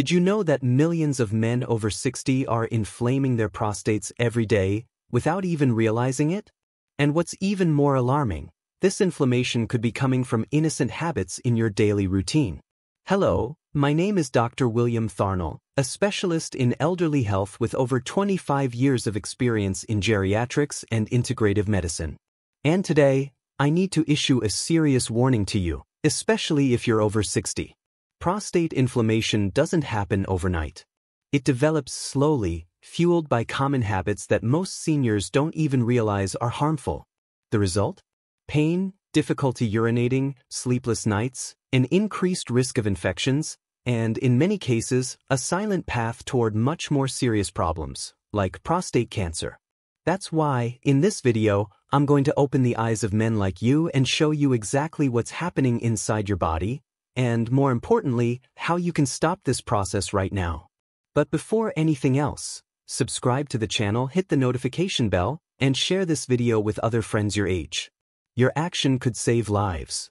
Did you know that millions of men over 60 are inflaming their prostates every day without even realizing it? And what's even more alarming, this inflammation could be coming from innocent habits in your daily routine. Hello, my name is Dr. William Tharnell, a specialist in elderly health with over 25 years of experience in geriatrics and integrative medicine. And today, I need to issue a serious warning to you, especially if you're over 60. Prostate inflammation doesn't happen overnight. It develops slowly, fueled by common habits that most seniors don't even realize are harmful. The result? Pain, difficulty urinating, sleepless nights, an increased risk of infections, and in many cases, a silent path toward much more serious problems, like prostate cancer. That's why, in this video, I'm going to open the eyes of men like you and show you exactly what's happening inside your body, and more importantly, how you can stop this process right now. But before anything else, subscribe to the channel, hit the notification bell, and share this video with other friends your age. Your action could save lives.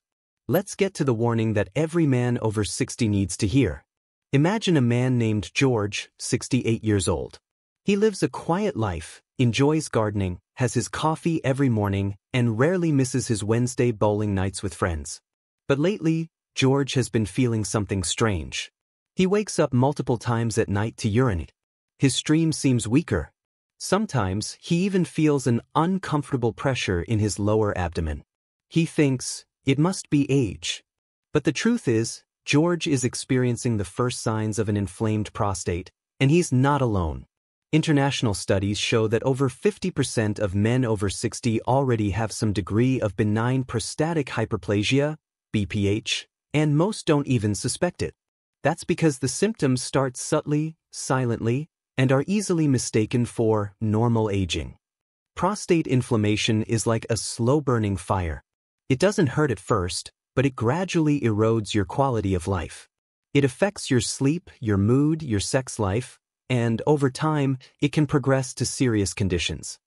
Let's get to the warning that every man over 60 needs to hear. Imagine a man named George, 68 years old. He lives a quiet life, enjoys gardening, has his coffee every morning, and rarely misses his Wednesday bowling nights with friends. But lately, George has been feeling something strange. He wakes up multiple times at night to urinate. His stream seems weaker. Sometimes, he even feels an uncomfortable pressure in his lower abdomen. He thinks, it must be age. But the truth is, George is experiencing the first signs of an inflamed prostate, and he's not alone. International studies show that over 50% of men over 60 already have some degree of benign prostatic hyperplasia, BPH, and most don't even suspect it. That's because the symptoms start subtly, silently, and are easily mistaken for normal aging. Prostate inflammation is like a slow-burning fire. It doesn't hurt at first, but it gradually erodes your quality of life. It affects your sleep, your mood, your sex life, and over time, it can progress to serious conditions.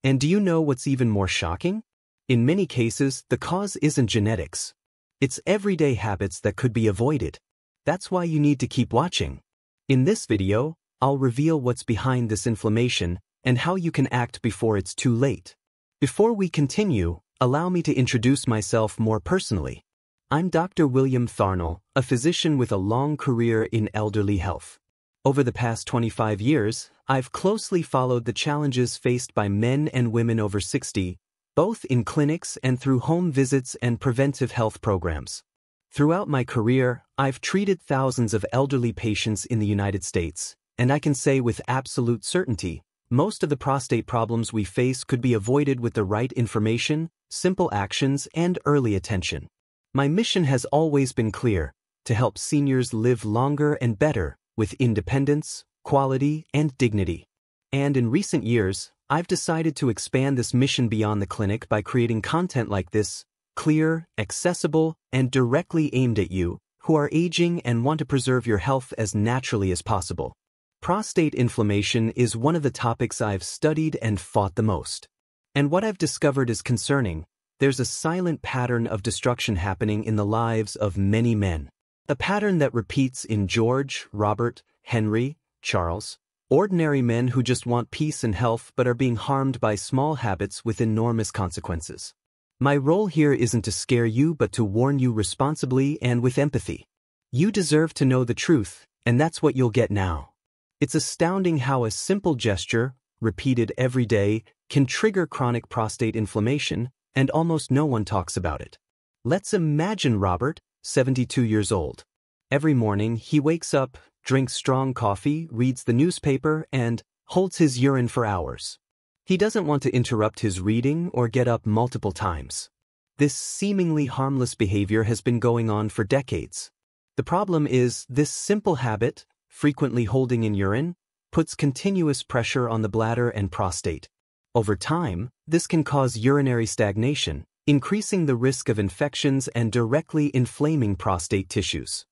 And do you know what's even more shocking? In many cases, the cause isn't genetics. It's everyday habits that could be avoided. That's why you need to keep watching. In this video, I'll reveal what's behind this inflammation and how you can act before it's too late. Before we continue, allow me to introduce myself more personally. I'm Dr. William Tharnell, a physician with a long career in elderly health. Over the past 25 years, I've closely followed the challenges faced by men and women over 60, both in clinics and through home visits and preventive health programs. Throughout my career, I've treated thousands of elderly patients in the United States, and I can say with absolute certainty, most of the prostate problems we face could be avoided with the right information, simple actions, and early attention. My mission has always been clear: to help seniors live longer and better, with independence, quality, and dignity. And in recent years, I've decided to expand this mission beyond the clinic by creating content like this, clear, accessible, and directly aimed at you, who are aging and want to preserve your health as naturally as possible. Prostate inflammation is one of the topics I've studied and fought the most. And what I've discovered is concerning. There's a silent pattern of destruction happening in the lives of many men. A pattern that repeats in George, Robert, Henry, Charles, ordinary men who just want peace and health but are being harmed by small habits with enormous consequences. My role here isn't to scare you but to warn you responsibly and with empathy. You deserve to know the truth, and that's what you'll get now. It's astounding how a simple gesture, repeated every day, can trigger chronic prostate inflammation, and almost no one talks about it. Let's imagine Robert, 72 years old. Every morning, he wakes up, drinks strong coffee, reads the newspaper, and holds his urine for hours. He doesn't want to interrupt his reading or get up multiple times. This seemingly harmless behavior has been going on for decades. The problem is, this simple habit, frequently holding in urine, puts continuous pressure on the bladder and prostate. Over time, this can cause urinary stagnation, increasing the risk of infections and directly inflaming prostate tissues.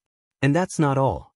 And that's not all.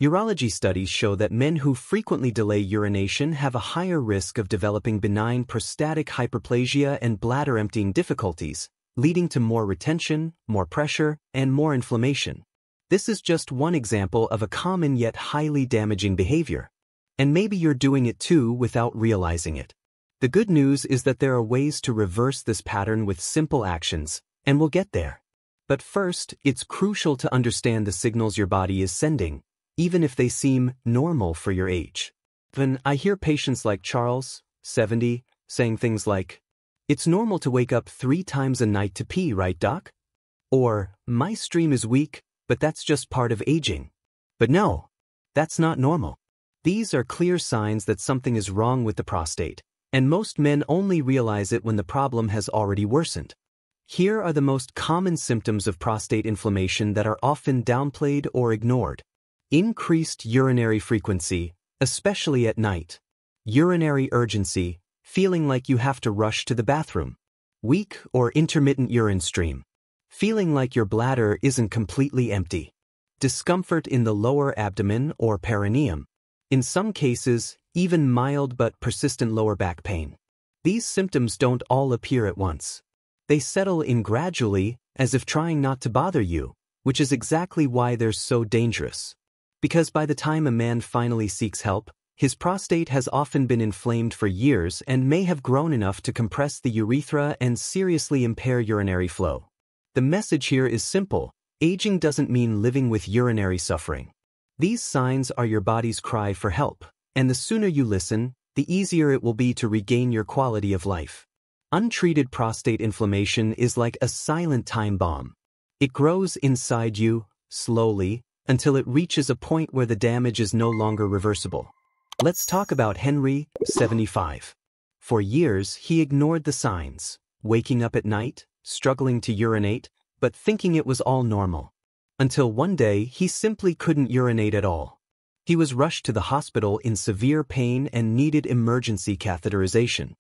Urology studies show that men who frequently delay urination have a higher risk of developing benign prostatic hyperplasia and bladder emptying difficulties, leading to more retention, more pressure, and more inflammation. This is just one example of a common yet highly damaging behavior. And maybe you're doing it too without realizing it. The good news is that there are ways to reverse this pattern with simple actions, and we'll get there. But first, it's crucial to understand the signals your body is sending, even if they seem normal for your age. Then I hear patients like Charles, 70, saying things like, "It's normal to wake up 3 times a night to pee, right, doc?" Or, "My stream is weak, but that's just part of aging." But no, that's not normal. These are clear signs that something is wrong with the prostate, and most men only realize it when the problem has already worsened. Here are the most common symptoms of prostate inflammation that are often downplayed or ignored. Increased urinary frequency, especially at night. Urinary urgency, feeling like you have to rush to the bathroom. Weak or intermittent urine stream. Feeling like your bladder isn't completely empty. Discomfort in the lower abdomen or perineum. In some cases, even mild but persistent lower back pain. These symptoms don't all appear at once. They settle in gradually, as if trying not to bother you, which is exactly why they're so dangerous. Because by the time a man finally seeks help, his prostate has often been inflamed for years and may have grown enough to compress the urethra and seriously impair urinary flow. The message here is simple: aging doesn't mean living with urinary suffering. These signs are your body's cry for help, and the sooner you listen, the easier it will be to regain your quality of life. Untreated prostate inflammation is like a silent time bomb. It grows inside you, slowly, until it reaches a point where the damage is no longer reversible. Let's talk about Henry, 75. For years, he ignored the signs, waking up at night, struggling to urinate, but thinking it was all normal. Until one day, he simply couldn't urinate at all. He was rushed to the hospital in severe pain and needed emergency catheterization.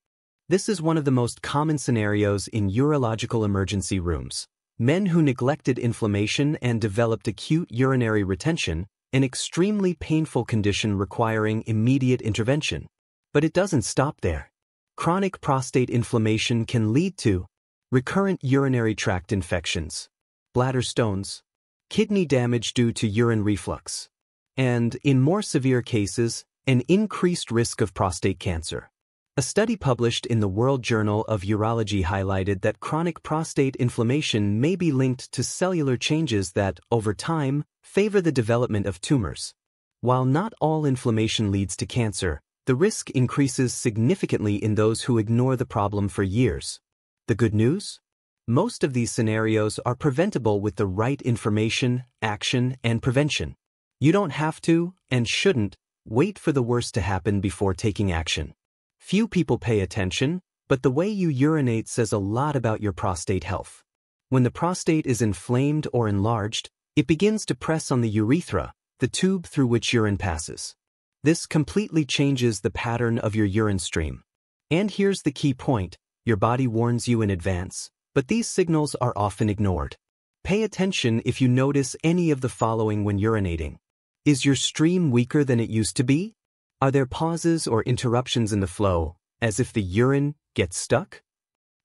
This is one of the most common scenarios in urological emergency rooms. Men who neglected inflammation and developed acute urinary retention, an extremely painful condition requiring immediate intervention. But it doesn't stop there. Chronic prostate inflammation can lead to recurrent urinary tract infections, bladder stones, kidney damage due to urine reflux, and, in more severe cases, an increased risk of prostate cancer. A study published in the World Journal of Urology highlighted that chronic prostate inflammation may be linked to cellular changes that, over time, favor the development of tumors. While not all inflammation leads to cancer, the risk increases significantly in those who ignore the problem for years. The good news? Most of these scenarios are preventable with the right information, action, and prevention. You don't have to, and shouldn't, wait for the worst to happen before taking action. Few people pay attention, but the way you urinate says a lot about your prostate health. When the prostate is inflamed or enlarged, it begins to press on the urethra, the tube through which urine passes. This completely changes the pattern of your urine stream. And here's the key point: your body warns you in advance, but these signals are often ignored. Pay attention if you notice any of the following when urinating. Is your stream weaker than it used to be? Are there pauses or interruptions in the flow, as if the urine gets stuck?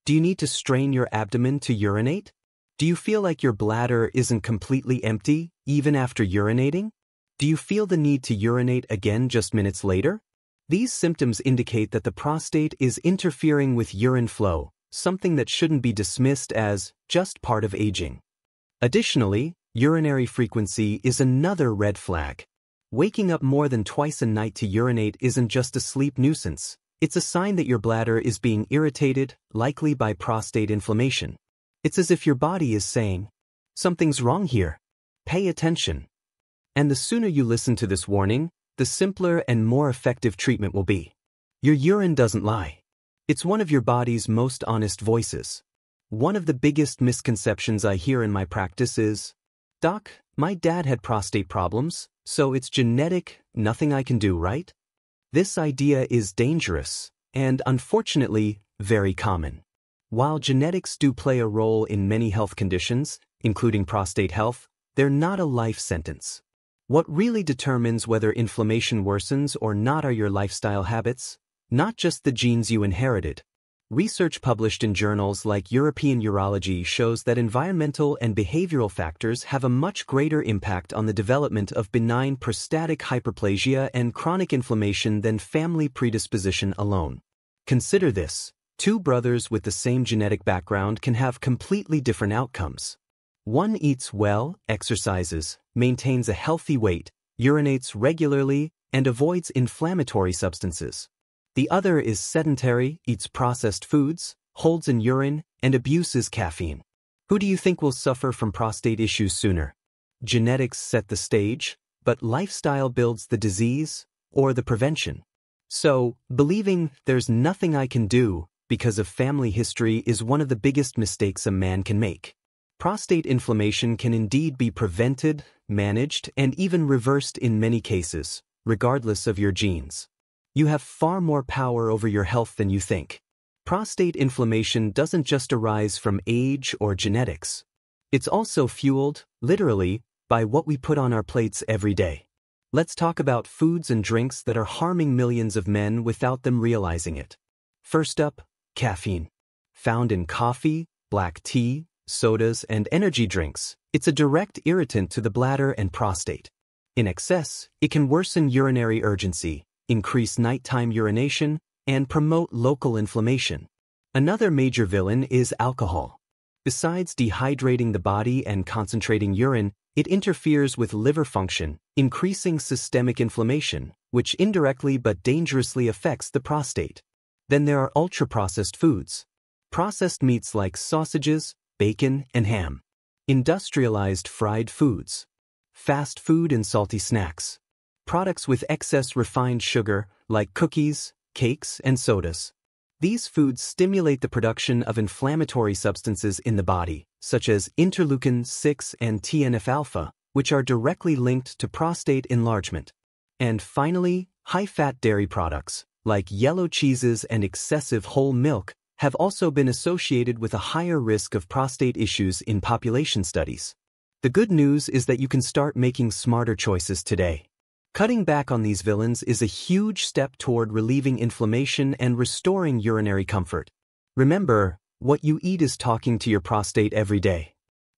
Do you need to strain your abdomen to urinate? Do you feel like your bladder isn't completely empty, even after urinating? Do you feel the need to urinate again just minutes later? These symptoms indicate that the prostate is interfering with urine flow, something that shouldn't be dismissed as just part of aging. Additionally, urinary frequency is another red flag. Waking up more than twice a night to urinate isn't just a sleep nuisance. It's a sign that your bladder is being irritated, likely by prostate inflammation. It's as if your body is saying, "Something's wrong here. Pay attention." And the sooner you listen to this warning, the simpler and more effective treatment will be. Your urine doesn't lie. It's one of your body's most honest voices. One of the biggest misconceptions I hear in my practice is, "Doc, my dad had prostate problems, so it's genetic, nothing I can do, right?" This idea is dangerous, and unfortunately, very common. While genetics do play a role in many health conditions, including prostate health, they're not a life sentence. What really determines whether inflammation worsens or not are your lifestyle habits, not just the genes you inherited. Research published in journals like European Urology shows that environmental and behavioral factors have a much greater impact on the development of benign prostatic hyperplasia and chronic inflammation than family predisposition alone. Consider this: two brothers with the same genetic background can have completely different outcomes. One eats well, exercises, maintains a healthy weight, urinates regularly, and avoids inflammatory substances. The other is sedentary, eats processed foods, holds in urine, and abuses caffeine. Who do you think will suffer from prostate issues sooner? Genetics set the stage, but lifestyle builds the disease or the prevention. So, believing there's nothing I can do because of family history is one of the biggest mistakes a man can make. Prostate inflammation can indeed be prevented, managed, and even reversed in many cases, regardless of your genes. You have far more power over your health than you think. Prostate inflammation doesn't just arise from age or genetics. It's also fueled, literally, by what we put on our plates every day. Let's talk about foods and drinks that are harming millions of men without them realizing it. First up, caffeine. Found in coffee, black tea, sodas, and energy drinks, it's a direct irritant to the bladder and prostate. In excess, it can worsen urinary urgency, increase nighttime urination, and promote local inflammation. Another major villain is alcohol. Besides dehydrating the body and concentrating urine, it interferes with liver function, increasing systemic inflammation, which indirectly but dangerously affects the prostate. Then there are ultra-processed foods. Processed meats like sausages, bacon, and ham. Industrialized fried foods. Fast food and salty snacks. Products with excess refined sugar, like cookies, cakes, and sodas. These foods stimulate the production of inflammatory substances in the body, such as interleukin-6 and TNF-alpha, which are directly linked to prostate enlargement. And finally, high-fat dairy products, like yellow cheeses and excessive whole milk, have also been associated with a higher risk of prostate issues in population studies. The good news is that you can start making smarter choices today. Cutting back on these villains is a huge step toward relieving inflammation and restoring urinary comfort. Remember, what you eat is talking to your prostate every day.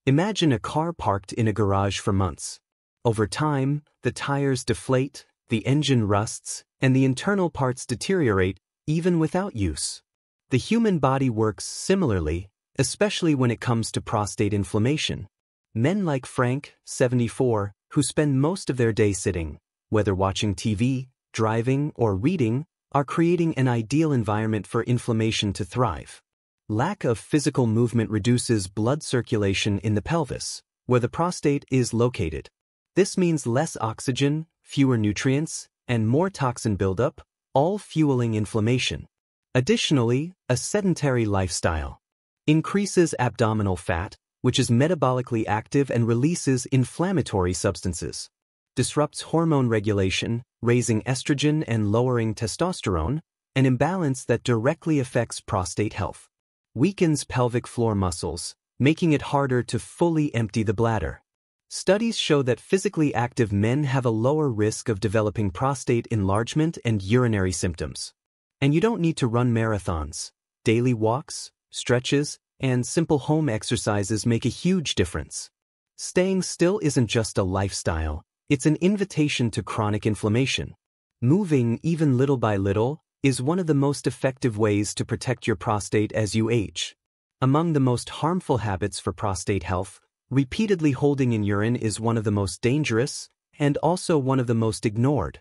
Imagine a car parked in a garage for months. Over time, the tires deflate, the engine rusts, and the internal parts deteriorate, even without use. The human body works similarly, especially when it comes to prostate inflammation. Men like Frank, 74, who spend most of their day sitting, whether watching TV, driving, or reading, are creating an ideal environment for inflammation to thrive. Lack of physical movement reduces blood circulation in the pelvis, where the prostate is located. This means less oxygen, fewer nutrients, and more toxin buildup, all fueling inflammation. Additionally, a sedentary lifestyle increases abdominal fat, which is metabolically active and releases inflammatory substances. Disrupts hormone regulation, raising estrogen and lowering testosterone, an imbalance that directly affects prostate health. Weakens pelvic floor muscles, making it harder to fully empty the bladder. Studies show that physically active men have a lower risk of developing prostate enlargement and urinary symptoms. And you don't need to run marathons. Daily walks, stretches, and simple home exercises make a huge difference. Staying still isn't just a lifestyle. It's an invitation to chronic inflammation. Moving, even little by little, is one of the most effective ways to protect your prostate as you age. Among the most harmful habits for prostate health, repeatedly holding in urine is one of the most dangerous, and also one of the most ignored.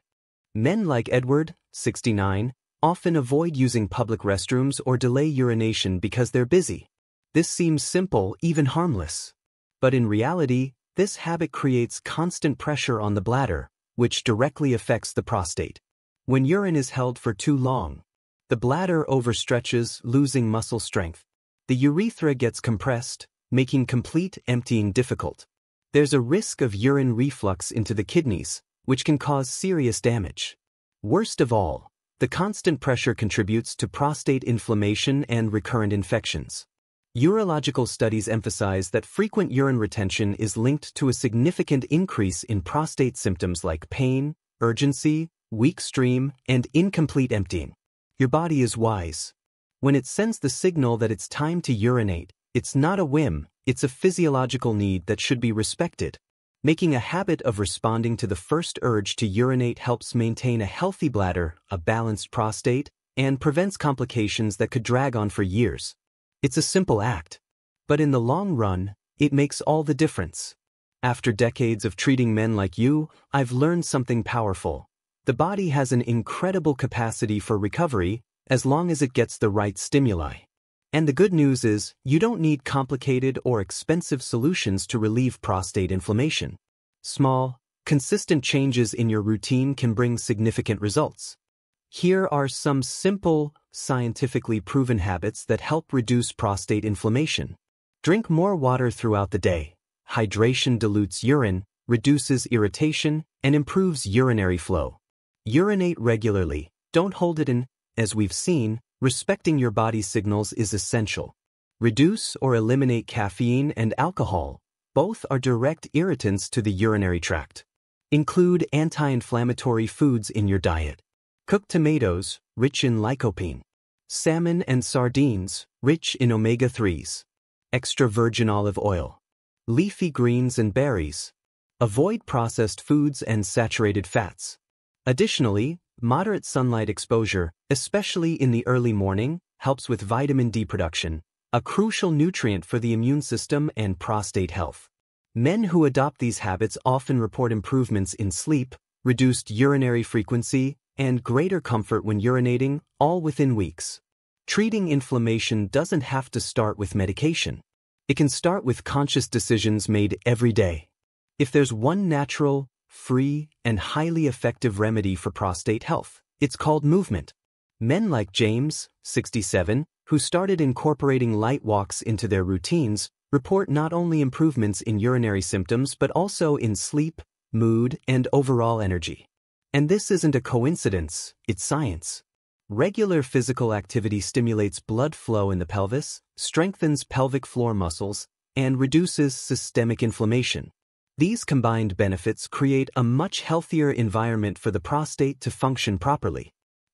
Men like Edward, 69, often avoid using public restrooms or delay urination because they're busy. This seems simple, even harmless. But in reality, this habit creates constant pressure on the bladder, which directly affects the prostate. When urine is held for too long, the bladder overstretches, losing muscle strength. The urethra gets compressed, making complete emptying difficult. There's a risk of urine reflux into the kidneys, which can cause serious damage. Worst of all, the constant pressure contributes to prostate inflammation and recurrent infections. Urological studies emphasize that frequent urine retention is linked to a significant increase in prostate symptoms like pain, urgency, weak stream, and incomplete emptying. Your body is wise. When it sends the signal that it's time to urinate, it's not a whim, it's a physiological need that should be respected. Making a habit of responding to the first urge to urinate helps maintain a healthy bladder, a balanced prostate, and prevents complications that could drag on for years. It's a simple act, but in the long run, it makes all the difference. After decades of treating men like you, I've learned something powerful. The body has an incredible capacity for recovery as long as it gets the right stimuli. And the good news is, you don't need complicated or expensive solutions to relieve prostate inflammation. Small, consistent changes in your routine can bring significant results. Here are some simple, scientifically proven habits that help reduce prostate inflammation. Drink more water throughout the day. Hydration dilutes urine, reduces irritation, and improves urinary flow. Urinate regularly. Don't hold it in. As we've seen, respecting your body's signals is essential. Reduce or eliminate caffeine and alcohol. Both are direct irritants to the urinary tract. Include anti-inflammatory foods in your diet. Cooked tomatoes, rich in lycopene. Salmon and sardines, rich in omega-3s. Extra virgin olive oil. Leafy greens and berries. Avoid processed foods and saturated fats. Additionally, moderate sunlight exposure, especially in the early morning, helps with vitamin D production, a crucial nutrient for the immune system and prostate health. Men who adopt these habits often report improvements in sleep, reduced urinary frequency, and greater comfort when urinating, all within weeks. Treating inflammation doesn't have to start with medication. It can start with conscious decisions made every day. If there's one natural, free, and highly effective remedy for prostate health, it's called movement. Men like James, 67, who started incorporating light walks into their routines, report not only improvements in urinary symptoms but also in sleep, mood, and overall energy. And this isn't a coincidence, it's science. Regular physical activity stimulates blood flow in the pelvis, strengthens pelvic floor muscles, and reduces systemic inflammation. These combined benefits create a much healthier environment for the prostate to function properly.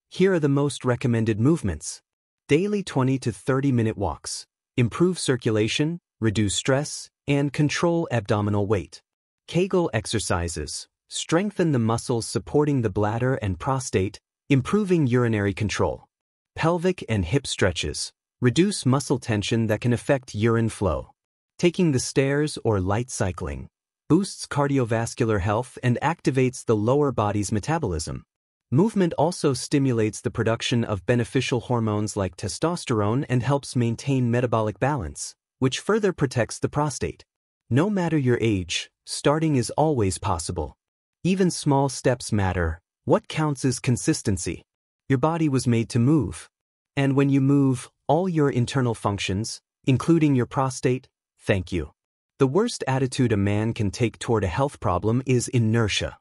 Here are the most recommended movements. Daily 20 to 30-minute walks. Improve circulation, reduce stress, and control abdominal weight. Kegel exercises. Strengthen the muscles supporting the bladder and prostate, improving urinary control. Pelvic and hip stretches. Reduce muscle tension that can affect urine flow. Taking the stairs or light cycling. Boosts cardiovascular health and activates the lower body's metabolism. Movement also stimulates the production of beneficial hormones like testosterone and helps maintain metabolic balance, which further protects the prostate. No matter your age, starting is always possible. Even small steps matter. What counts is consistency. Your body was made to move. And when you move, all your internal functions, including your prostate, thank you. The worst attitude a man can take toward a health problem is inertia.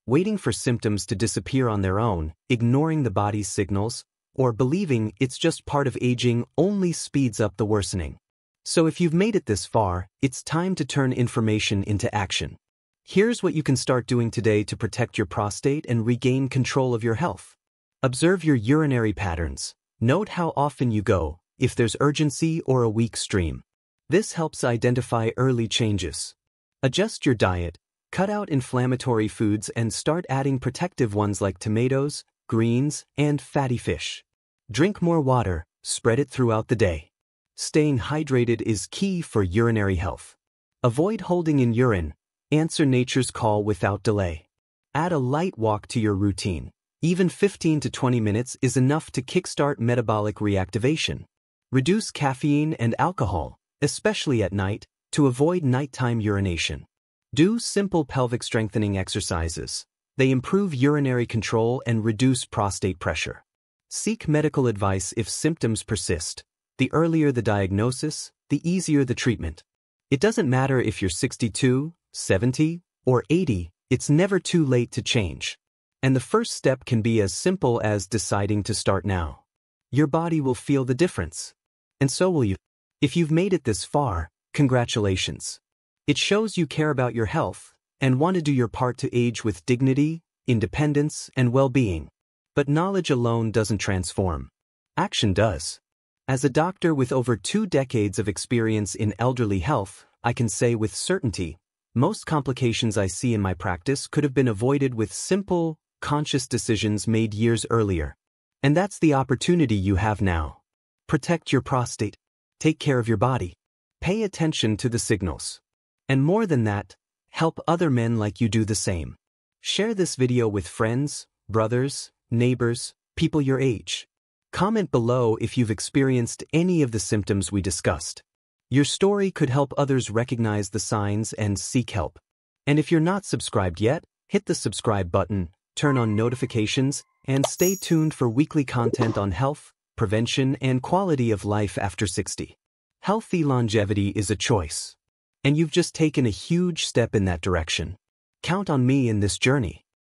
Waiting for symptoms to disappear on their own, ignoring the body's signals, or believing it's just part of aging only speeds up the worsening. So if you've made it this far, it's time to turn information into action. Here's what you can start doing today to protect your prostate and regain control of your health. Observe your urinary patterns. Note how often you go, if there's urgency or a weak stream. This helps identify early changes. Adjust your diet, cut out inflammatory foods and start adding protective ones like tomatoes, greens, and fatty fish. Drink more water, spread it throughout the day. Staying hydrated is key for urinary health. Avoid holding in urine. Answer nature's call without delay. Add a light walk to your routine. Even 15 to 20 minutes is enough to kickstart metabolic reactivation. Reduce caffeine and alcohol, especially at night, to avoid nighttime urination. Do simple pelvic strengthening exercises. They improve urinary control and reduce prostate pressure. Seek medical advice if symptoms persist. The earlier the diagnosis, the easier the treatment. It doesn't matter if you're 62, 70, or 80, it's never too late to change. And the first step can be as simple as deciding to start now. Your body will feel the difference. And so will you. If you've made it this far, congratulations. It shows you care about your health and want to do your part to age with dignity, independence, and well-being. But knowledge alone doesn't transform. Action does. As a doctor with over 2 decades of experience in elderly health, I can say with certainty, most complications I see in my practice could have been avoided with simple, conscious decisions made years earlier. And that's the opportunity you have now. Protect your prostate. Take care of your body. Pay attention to the signals. And more than that, help other men like you do the same. Share this video with friends, brothers, neighbors, people your age. Comment below if you've experienced any of the symptoms we discussed. Your story could help others recognize the signs and seek help. And if you're not subscribed yet, hit the subscribe button, turn on notifications, and stay tuned for weekly content on health, prevention, and quality of life after 60. Healthy longevity is a choice. And you've just taken a huge step in that direction. Count on me in this journey.